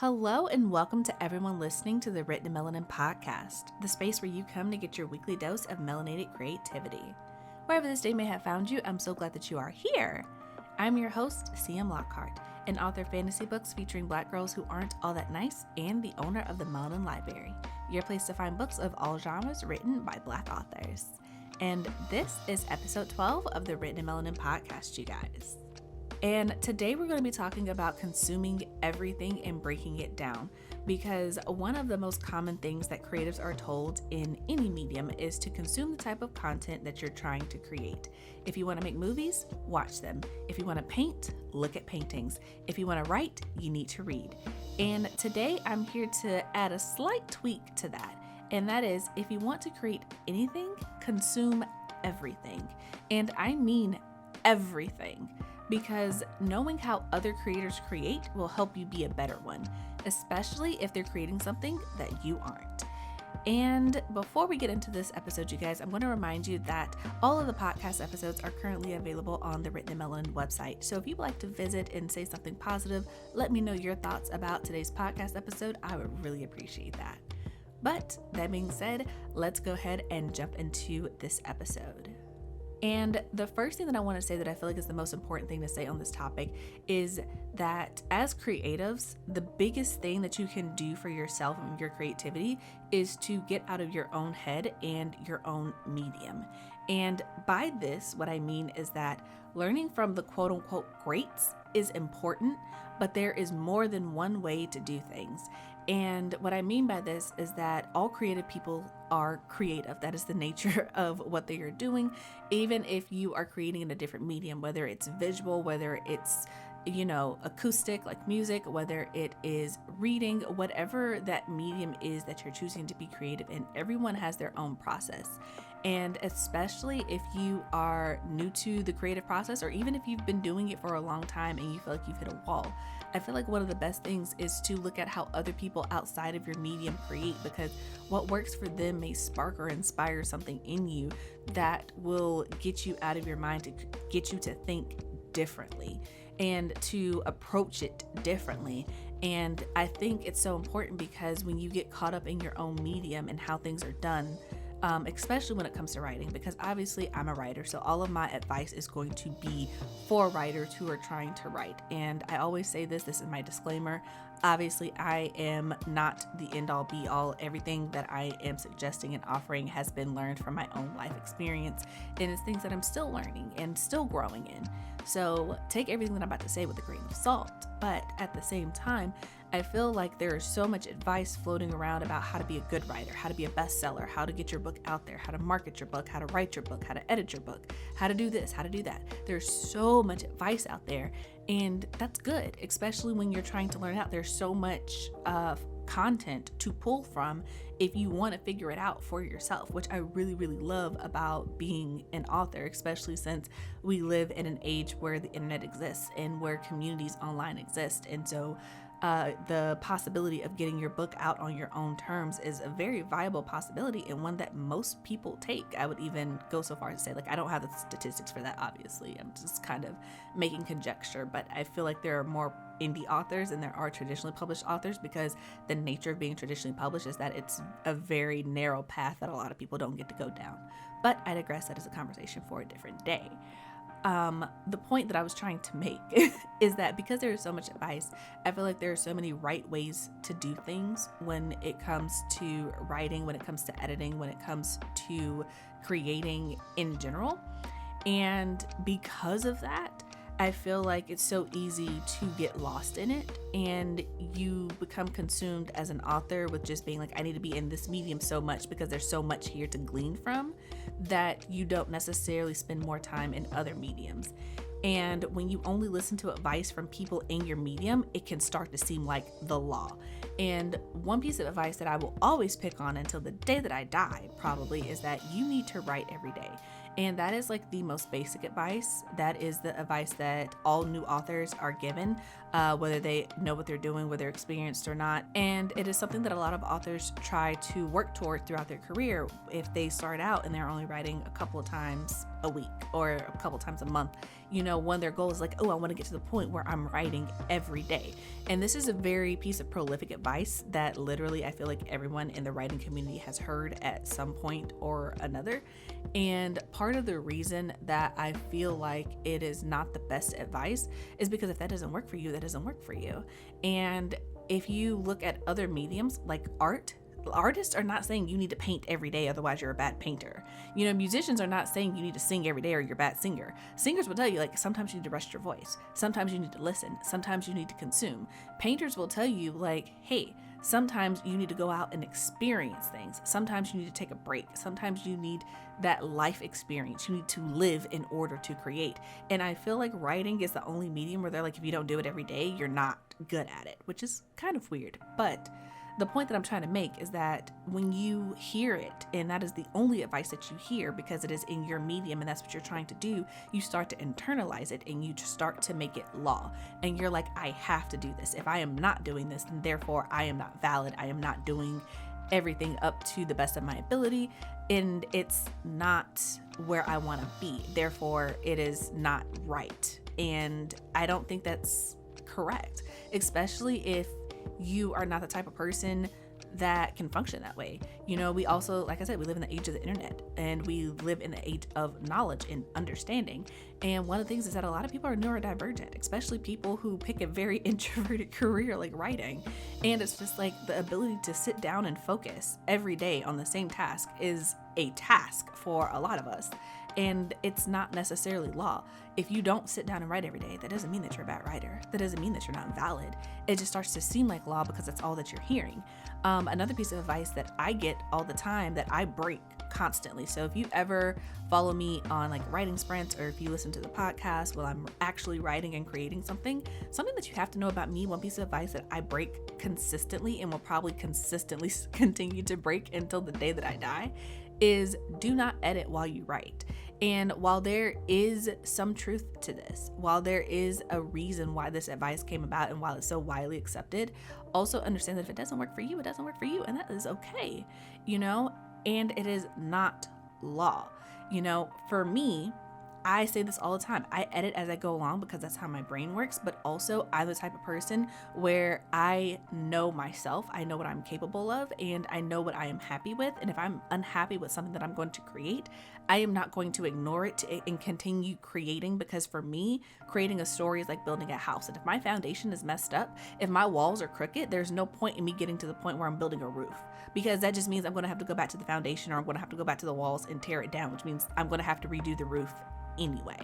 Hello and welcome to everyone listening to the Written Melanin podcast, the space where you come to get your weekly dose of melanated creativity. Wherever this day may have found you, I'm so glad that you are here. I'm your host, CM Lockhart, an author of fantasy books featuring Black girls who aren't all that nice and the owner of the Melanin Library, your place to find books of all genres written by Black authors. And this is episode 12 of the Written Melanin podcast, you guys. And today we're going to be talking about consuming everything and breaking it down, because one of the most common things that creatives are told in any medium is to consume the type of content that you're trying to create. If you want to make movies, watch them. If you want to paint, look at paintings. If you want to write, you need to read. And today I'm here to add a slight tweak to that. And that is, if you want to create anything, consume everything. And I mean everything. Because knowing how other creators create will help you be a better one, especially if they're creating something that you aren't. And before we get into this episode, you guys, I'm going to remind you that all of the podcast episodes are currently available on the Written Melanin website. So if you'd like to visit and say something positive, let me know your thoughts about today's podcast episode. I would really appreciate that. But that being said, let's go ahead and jump into this episode. And the first thing that I want to say that I feel like is the most important thing to say on this topic is that as creatives, the biggest thing that you can do for yourself and your creativity is to get out of your own head and your own medium. And by this, what I mean is that learning from the quote unquote greats is important, but there is more than one way to do things. And what I mean by this is that all creative people are creative. That is the nature of what they are doing. Even if you are creating in a different medium, whether it's visual, whether it's, acoustic like music, whether it is reading, whatever that medium is that you're choosing to be creative in, everyone has their own process. And especially if you are new to the creative process, or even if you've been doing it for a long time and you feel like you've hit a wall, I feel like one of the best things is to look at how other people outside of your medium create, because what works for them may spark or inspire something in you that will get you out of your mind, to get you to think differently and to approach it differently. And I think it's so important because when you get caught up in your own medium and how things are done, especially when it comes to writing, because obviously I'm a writer, so all of my advice is going to be for writers who are trying to write. And I always say this is my disclaimer. Obviously, I am not the end-all be-all. Everything that I am suggesting and offering has been learned from my own life experience, and it's things that I'm still learning and still growing in. So take everything that I'm about to say with a grain of salt. But at the same time, I feel like there is so much advice floating around about how to be a good writer, how to be a bestseller, how to get your book out there, how to market your book, how to write your book, how to edit your book, how to do this, how to do that. There's so much advice out there, and that's good, especially when you're trying to learn out. There's so much content to pull from if you want to figure it out for yourself, which I really, really love about being an author, especially since we live in an age where the internet exists and where communities online exist. And so the possibility of getting your book out on your own terms is a very viable possibility, and one that most people take. I would even go so far as to say, I don't have the statistics for that, obviously. I'm just kind of making conjecture, but I feel like there are more indie authors than there are traditionally published authors, because the nature of being traditionally published is that it's a very narrow path that a lot of people don't get to go down. But I digress. That is a conversation for a different day. The point that I was trying to make is that because there is so much advice, I feel like there are so many right ways to do things when it comes to writing, when it comes to editing, when it comes to creating in general. And because of that, I feel like it's so easy to get lost in it, and you become consumed as an author with just being like, I need to be in this medium so much because there's so much here to glean from, that you don't necessarily spend more time in other mediums. And when you only listen to advice from people in your medium, it can start to seem like the law. And one piece of advice that I will always pick on until the day that I die probably is that you need to write every day. And that is like the most basic advice. That is the advice that all new authors are given, whether they know what they're doing, whether they're experienced or not. And it is something that a lot of authors try to work toward throughout their career. If they start out and they're only writing a couple of times a week or a couple times a month, when their goal is like, oh, I want to get to the point where I'm writing every day. And this is a very piece of prolific advice that literally I feel like everyone in the writing community has heard at some point or another. And part of the reason that I feel like it is not the best advice is because if that doesn't work for you, that doesn't work for you. And if you look at other mediums like art, artists are not saying you need to paint every day, otherwise you're a bad painter. Musicians are not saying you need to sing every day or you're a bad singer. Singers will tell you, like, sometimes you need to rest your voice. Sometimes you need to listen. Sometimes you need to consume. Painters will tell you, like, hey, sometimes you need to go out and experience things. Sometimes you need to take a break. Sometimes you need that life experience. You need to live in order to create. And I feel like writing is the only medium where they're like, if you don't do it every day, you're not good at it, which is kind of weird. But the point that I'm trying to make is that when you hear it, and that is the only advice that you hear because it is in your medium and that's what you're trying to do, you start to internalize it and you just start to make it law. And you're like, I have to do this. If I am not doing this, then therefore I am not valid. I am not doing everything up to the best of my ability. And it's not where I want to be. Therefore, it is not right. And I don't think that's correct, especially if you are not the type of person that can function that way. We also, like I said, we live in the age of the internet and we live in the age of knowledge and understanding. And one of the things is that a lot of people are neurodivergent, especially people who pick a very introverted career like writing. And it's just like the ability to sit down and focus every day on the same task is a task for a lot of us. And it's not necessarily law. If you don't sit down and write every day, that doesn't mean that you're a bad writer. That doesn't mean that you're not valid. It just starts to seem like law because that's all that you're hearing. Another piece of advice that I get all the time that I break constantly. So if you ever follow me on like writing sprints, or if you listen to the podcast while I'm actually writing and creating something that you have to know about me, one piece of advice that I break consistently and will probably consistently continue to break until the day that I die is do not edit while you write. And while there is some truth to this, while there is a reason why this advice came about and while it's so widely accepted, also understand that if it doesn't work for you, it doesn't work for you, and that is okay, and it is not law. For me, I say this all the time. I edit as I go along because that's how my brain works, but also I'm the type of person where I know myself, I know what I'm capable of, and I know what I am happy with. And if I'm unhappy with something that I'm going to create, I am not going to ignore it and continue creating, because for me, creating a story is like building a house. And if my foundation is messed up, if my walls are crooked, there's no point in me getting to the point where I'm building a roof, because that just means I'm going to have to go back to the foundation, or I'm going to have to go back to the walls and tear it down, which means I'm going to have to redo the roof anyway.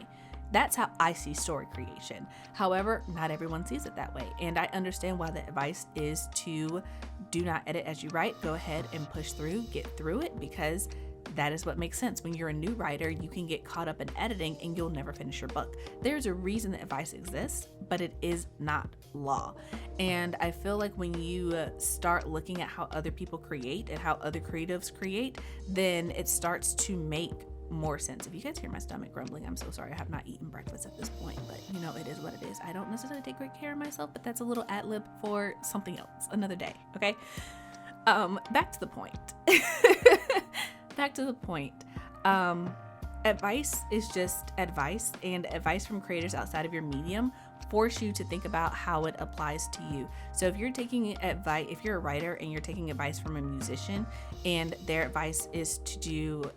That's how I see story creation. However, not everyone sees it that way. And I understand why the advice is to do not edit as you write. Go ahead and push through, get through it, because that is what makes sense. When you're a new writer, you can get caught up in editing and you'll never finish your book. There's a reason that advice exists, but it is not law. And I feel like when you start looking at how other people create and how other creatives create, then it starts to make more sense. If you guys hear my stomach grumbling, I'm so sorry. I have not eaten breakfast at this point, but it is what it is. I don't necessarily take great care of myself, but that's a little ad lib for something else, another day. Okay. Back to the point. Advice is just advice, and advice from creators outside of your medium force you to think about how it applies to you. So if you're taking advice, if you're a writer and you're taking advice from a musician and their advice is to do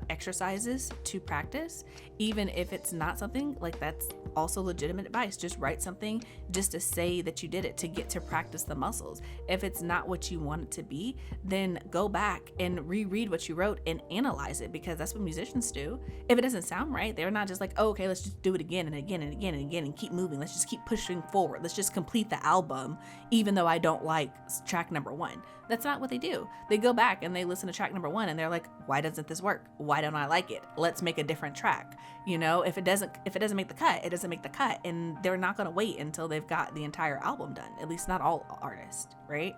exercises to practice, even if it's not something like that's also legitimate advice, just write something just to say that you did it, to get to practice the muscles. If it's not what you want it to be, then go back and reread what you wrote and analyze it, because that's what musicians do. If it doesn't sound right, they're not just like, oh, okay, let's just do it again and again and again and again and keep moving. Let's just keep pushing forward. Let's just complete the album, even though I don't like track number 1. That's not what they do. They go back and they listen to track number 1 and they're like, why doesn't this work? Why don't I like it? Let's make a different track. If it doesn't make the cut, it doesn't make the cut. And they're not going to wait until they've got the entire album done. At least not all artists, right?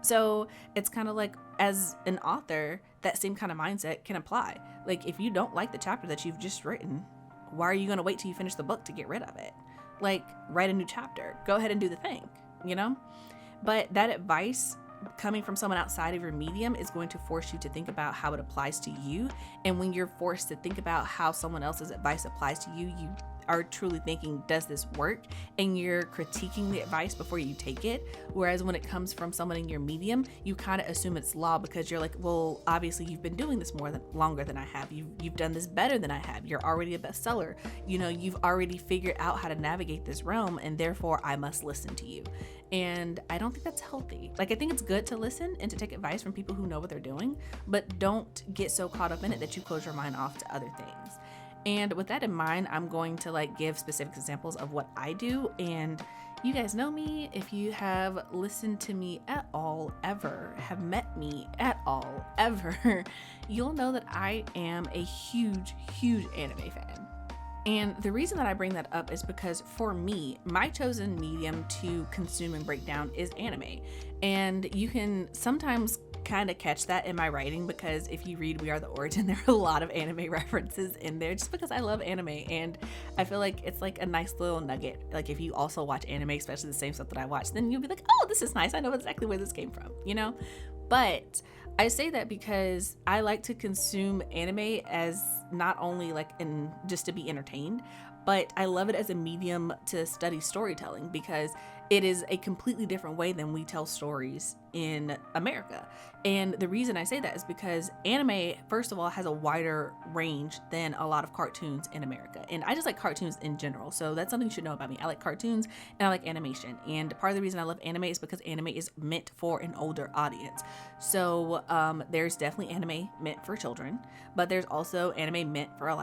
So it's kind of like, as an author, that same kind of mindset can apply. Like, if you don't like the chapter that you've just written, why are you going to wait till you finish the book to get rid of it? Like, write a new chapter. Go ahead and do the thing, But that advice coming from someone outside of your medium is going to force you to think about how it applies to you. And when you're forced to think about how someone else's advice applies to you, you are truly thinking, does this work? And you're critiquing the advice before you take it. Whereas when it comes from someone in your medium, you kind of assume it's law because you're like, well, obviously you've been doing this longer than I have. You've done this better than I have. You're already a bestseller. You've already figured out how to navigate this realm, and therefore I must listen to you. And I don't think that's healthy. Like, I think it's good to listen and to take advice from people who know what they're doing, but don't get so caught up in it that you close your mind off to other things. And with that in mind, I'm going to give specific examples of what I do. And you guys know me. If you have listened to me at all, ever, have met me at all, ever, you'll know that I am a huge, huge anime fan. And the reason that I bring that up is because for me, my chosen medium to consume and break down is anime. And you can sometimes kind of catch that in my writing, because if you read We Are the Origin, there are a lot of anime references in there just because I love anime, and I feel like it's like a nice little nugget. Like, if you also watch anime, especially the same stuff that I watch, then you'll be like, oh, this is nice, I know exactly where this came from, But I say that because I like to consume anime as not only just to be entertained, but I love it as a medium to study storytelling, because it is a completely different way than we tell stories in America. And the reason I say that is because anime, first of all, has a wider range than a lot of cartoons in America. And I just like cartoons in general. So that's something you should know about me. I like cartoons and I like animation. And part of the reason I love anime is because anime is meant for an older audience. So there's definitely anime meant for children, but there's also anime meant for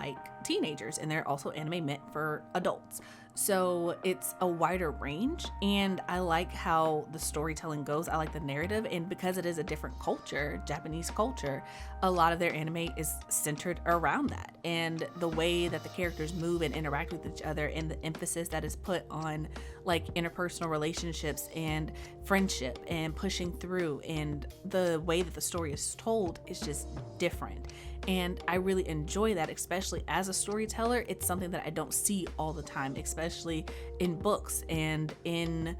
teenagers, and there's also anime meant for adults. So it's a wider range, and I like how the storytelling goes. I like the narrative, and because it is a different culture, Japanese culture, a lot of their anime is centered around that, and the way that the characters move and interact with each other, and the emphasis that is put on interpersonal relationships and friendship and pushing through, and the way that the story is told is just different. And I really enjoy that, especially as a storyteller. It's something that I don't see all the time, especially in books and in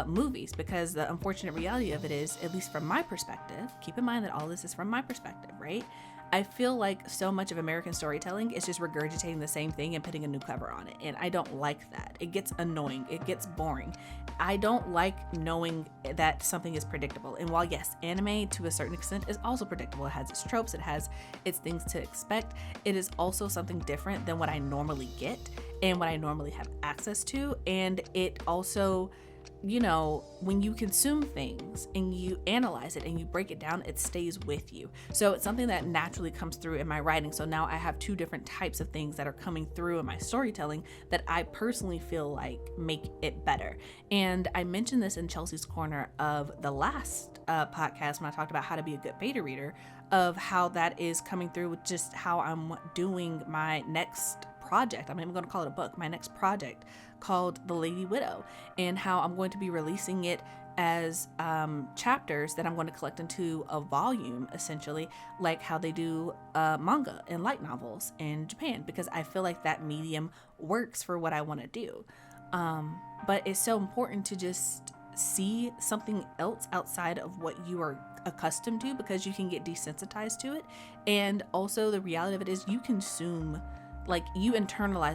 movies, because the unfortunate reality of it is, at least from my perspective, keep in mind that all this is from my perspective, right? I feel like so much of American storytelling is just regurgitating the same thing and putting a new cover on it. And I don't like that. It gets annoying. It gets boring. I don't like knowing that something is predictable. And while yes, anime to a certain extent is also predictable, it has its tropes, it has its things to expect, it is also something different than what I normally get and what I normally have access to. And it also, when you consume things and you analyze it and you break it down, it stays with you. So it's something that naturally comes through in my writing. So now I have two different types of things that are coming through in my storytelling that I personally feel like make it better. And I mentioned this in Chelsea's Corner of the last podcast when I talked about how to be a good beta reader, of how that is coming through with just how I'm doing my next project. I'm even going to call it a book, my next project called The Lady Widow, and how I'm going to be releasing it as chapters that I'm going to collect into a volume, essentially, like how they do manga and light novels in Japan, because I feel like that medium works for what I want to do. But it's so important to just see something else outside of what you are accustomed to, because you can get desensitized to it. And also the reality of it is you internalize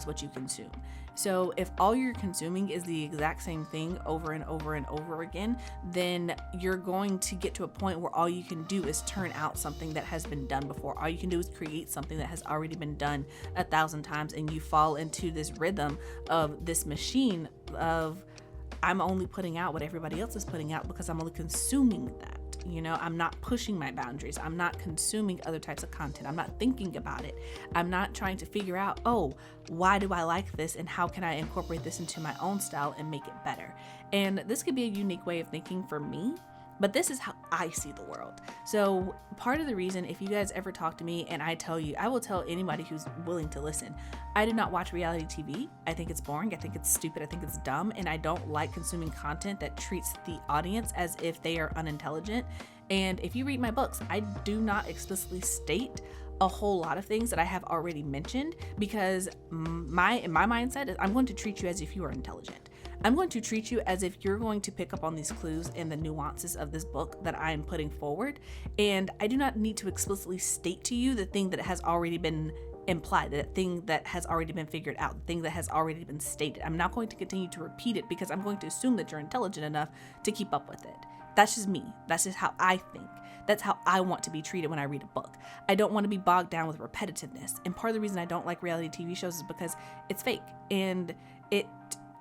what you consume. So if all you're consuming is the exact same thing over and over and over again, then you're going to get to a point where all you can do is turn out something that has been done before. All you can do is create something that has already been done 1,000 times, and you fall into this rhythm of this machine of, I'm only putting out what everybody else is putting out because I'm only consuming that. I'm not pushing my boundaries. I'm not consuming other types of content. I'm not thinking about it. I'm not trying to figure out, why do I like this and how can I incorporate this into my own style and make it better? And this could be a unique way of thinking for me, but this is how I see the world. So part of the reason, if you guys ever talk to me and I tell you, I will tell anybody who's willing to listen, I do not watch reality TV. I think it's boring. I think it's stupid. I think it's dumb. And I don't like consuming content that treats the audience as if they are unintelligent. And if you read my books, I do not explicitly state a whole lot of things that I have already mentioned, because my mindset is I'm going to treat you as if you are intelligent. I'm going to treat you as if you're going to pick up on these clues and the nuances of this book that I am putting forward. And I do not need to explicitly state to you the thing that has already been implied, that thing that has already been figured out, the thing that has already been stated. I'm not going to continue to repeat it because I'm going to assume that you're intelligent enough to keep up with it. That's just me. That's just how I think. That's how I want to be treated when I read a book. I don't want to be bogged down with repetitiveness. And part of the reason I don't like reality TV shows is because it's fake and it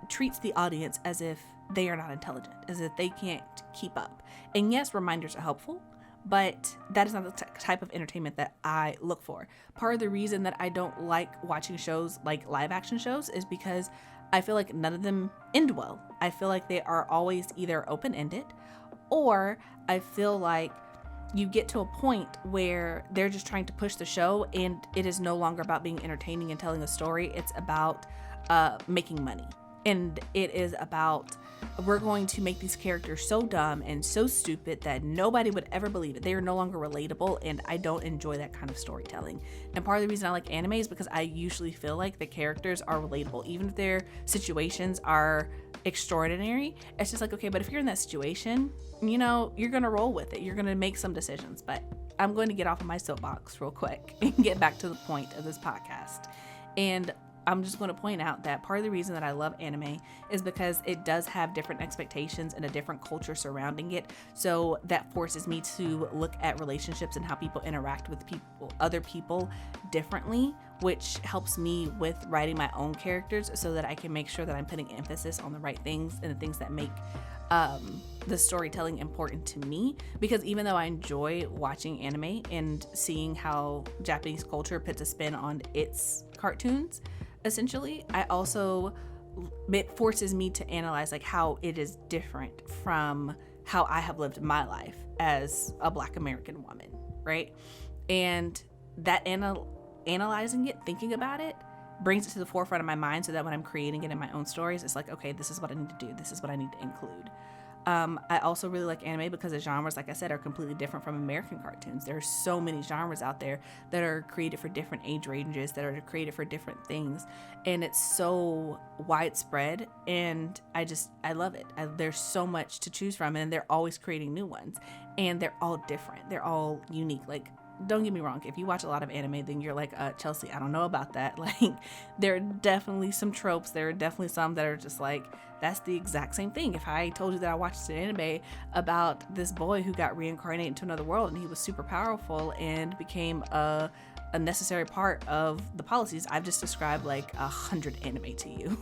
treats the audience as if they are not intelligent, as if they can't keep up. And yes, reminders are helpful, but that is not the type of entertainment that I look for. Part of the reason that I don't like watching shows like live action shows is because I feel like none of them end well. I feel like they are always either open-ended, or I feel like you get to a point where they're just trying to push the show and it is no longer about being entertaining and telling a story. It's about making money. And it is about, we're going to make these characters so dumb and so stupid that nobody would ever believe it. They are no longer relatable, and I don't enjoy that kind of storytelling. And part of the reason I like anime is because I usually feel like the characters are relatable. Even if their situations are extraordinary, it's just like, okay, but if you're in that situation, you know, you're going to roll with it. You're going to make some decisions. But I'm going to get off of my soapbox real quick and get back to the point of this podcast. And I'm just going to point out that part of the reason that I love anime is because it does have different expectations and a different culture surrounding it. So that forces me to look at relationships and how people interact with other people differently, which helps me with writing my own characters so that I can make sure that I'm putting emphasis on the right things and the things that make the storytelling important to me. Because even though I enjoy watching anime and seeing how Japanese culture puts a spin on its cartoons, essentially, it forces me to analyze like how it is different from how I have lived my life as a Black American woman, right? And that analyzing it, thinking about it, brings it to the forefront of my mind so that when I'm creating it in my own stories, it's like, okay, this is what I need to do. This is what I need to include. I also really like anime because the genres, like I said, are completely different from American cartoons. There are so many genres out there that are created for different age ranges, that are created for different things. And it's so widespread, and I love it. There's so much to choose from, and they're always creating new ones, and they're all different. They're all unique. Like, don't get me wrong, if you watch a lot of anime, then you're like, Chelsea, I don't know about that. Like, there are definitely some tropes. There are definitely some that are just like, that's the exact same thing. If I told you that I watched an anime about this boy who got reincarnated into another world and he was super powerful and became a necessary part of the policies, I've just described like 100 anime to you,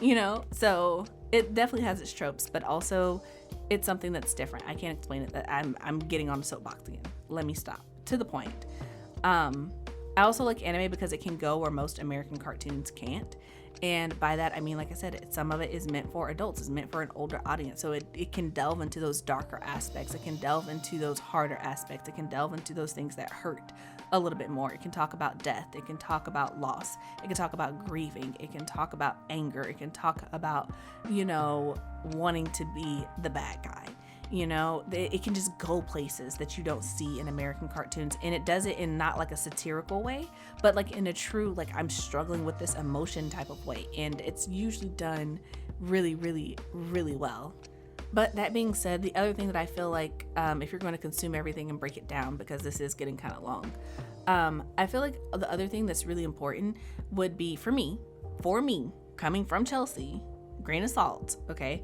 you know? So it definitely has its tropes, but also it's something that's different. I can't explain it. That I'm getting on the soapbox again. Let me stop. To the point. I also like anime because it can go where most American cartoons can't. And by that, I mean, like I said, some of it is meant for adults. It's meant for an older audience. So it can delve into those darker aspects. It can delve into those harder aspects. It can delve into those things that hurt a little bit more. It can talk about death. It can talk about loss. It can talk about grieving. It can talk about anger. It can talk about, wanting to be the bad guy. It can just go places that you don't see in American cartoons, and it does it in not like a satirical way, but like in a true, like, I'm struggling with this emotion type of way, and it's usually done really, really, really well. But that being said, the other thing that I feel like, if you're going to consume everything and break it down, because this is getting kind of long, I feel like the other thing that's really important would be for me, coming from Chelsea, grain of salt, okay,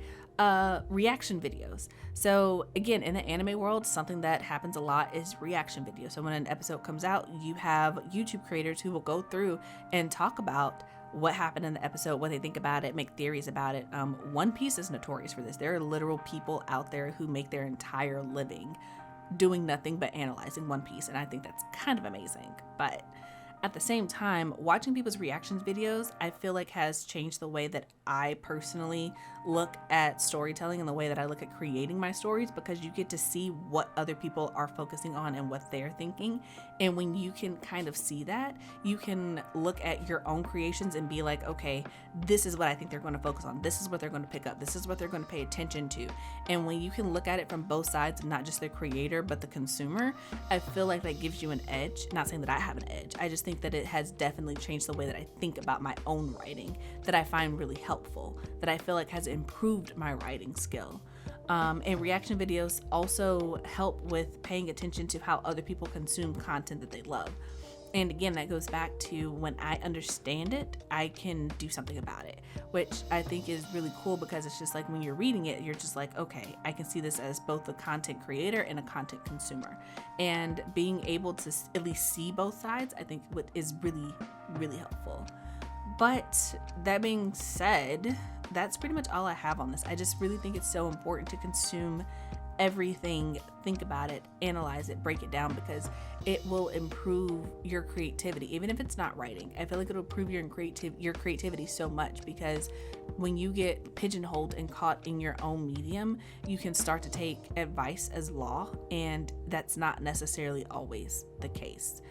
reaction videos. So again, in the anime world, something that happens a lot is reaction videos. So when an episode comes out, you have YouTube creators who will go through and talk about what happened in the episode, what they think about it, make theories about it. One Piece is notorious for this. There are literal people out there who make their entire living doing nothing but analyzing One Piece, and I think that's kind of amazing. But at the same time, watching people's reactions videos, I feel like has changed the way that I personally look at storytelling and the way that I look at creating my stories, because you get to see what other people are focusing on and what they're thinking. And when you can kind of see that, you can look at your own creations and be like, okay, this is what I think they're going to focus on. This is what they're going to pick up. This is what they're going to pay attention to. And when you can look at it from both sides, not just the creator, but the consumer, I feel like that gives you an edge. Not saying that I have an edge. I just think think that it has definitely changed the way that I think about my own writing, that I find really helpful, that I feel like has improved my writing skill. And reaction videos also help with paying attention to how other people consume content that they love. And again, that goes back to when I understand it, I can do something about it, which I think is really cool, because it's just like when you're reading it, you're just like, okay, I can see this as both a content creator and a content consumer. And being able to at least see both sides, I think is really, really helpful. But that being said, that's pretty much all I have on this. I just really think it's so important to consume everything, think about it, analyze it, break it down, because it will improve your creativity. Even if it's not writing, I feel like it'll improve your creativity so much, because when you get pigeonholed and caught in your own medium, you can start to take advice as law, and that's not necessarily always the case.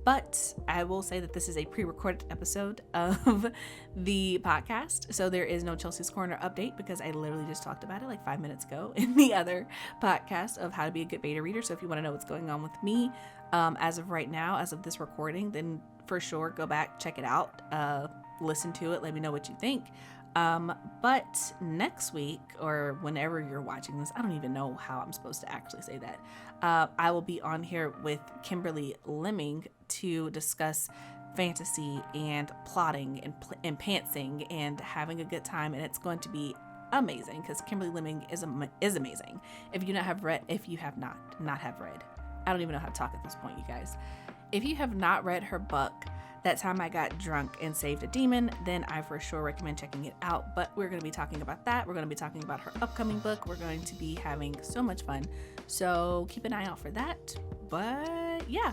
But I will say that this is a pre-recorded episode of the podcast, so there is no Chelsea's Corner update, because I literally just talked about it like 5 minutes ago in the other podcast of how to be a good beta reader. So if you want to know what's going on with me as of right now, as of this recording, then for sure go back, check it out, listen to it, let me know what you think. But next week, or whenever you're watching this, I don't even know how I'm supposed to actually say that, I will be on here with Kimberly Lemming to discuss fantasy and plotting and pantsing and having a good time, and it's going to be amazing, because Kimberly Lemming is amazing. If you have read, I don't even know how to talk at this point, you guys. If you have not read her book, That Time I Got Drunk and Saved a Demon, then I for sure recommend checking it out. But we're going to be talking about that. We're going to be talking about her upcoming book. We're going to be having so much fun. So keep an eye out for that. But yeah,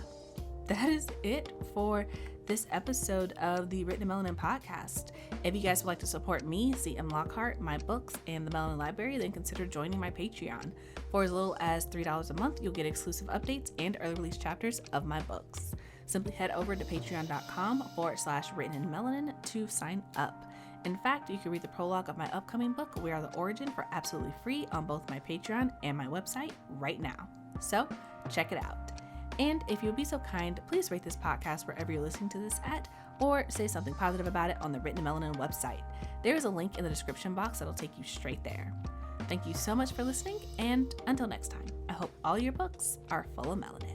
that is it for this episode of the Written in Melanin podcast. If you guys would like to support me, CM Lockhart, my books, and the Melanin Library, then consider joining my Patreon. For as little as $3 a month, you'll get exclusive updates and early release chapters of my books. Simply head over to patreon.com/written in melanin to sign up. In fact, you can read the prologue of my upcoming book, We Are the Origin, for absolutely free on both my Patreon and my website right now. So check it out. And if you would be so kind, please rate this podcast wherever you're listening to this at, or say something positive about it on the Written in Melanin website. There is a link in the description box that'll take you straight there. Thank you so much for listening, and until next time, I hope all your books are full of melanin.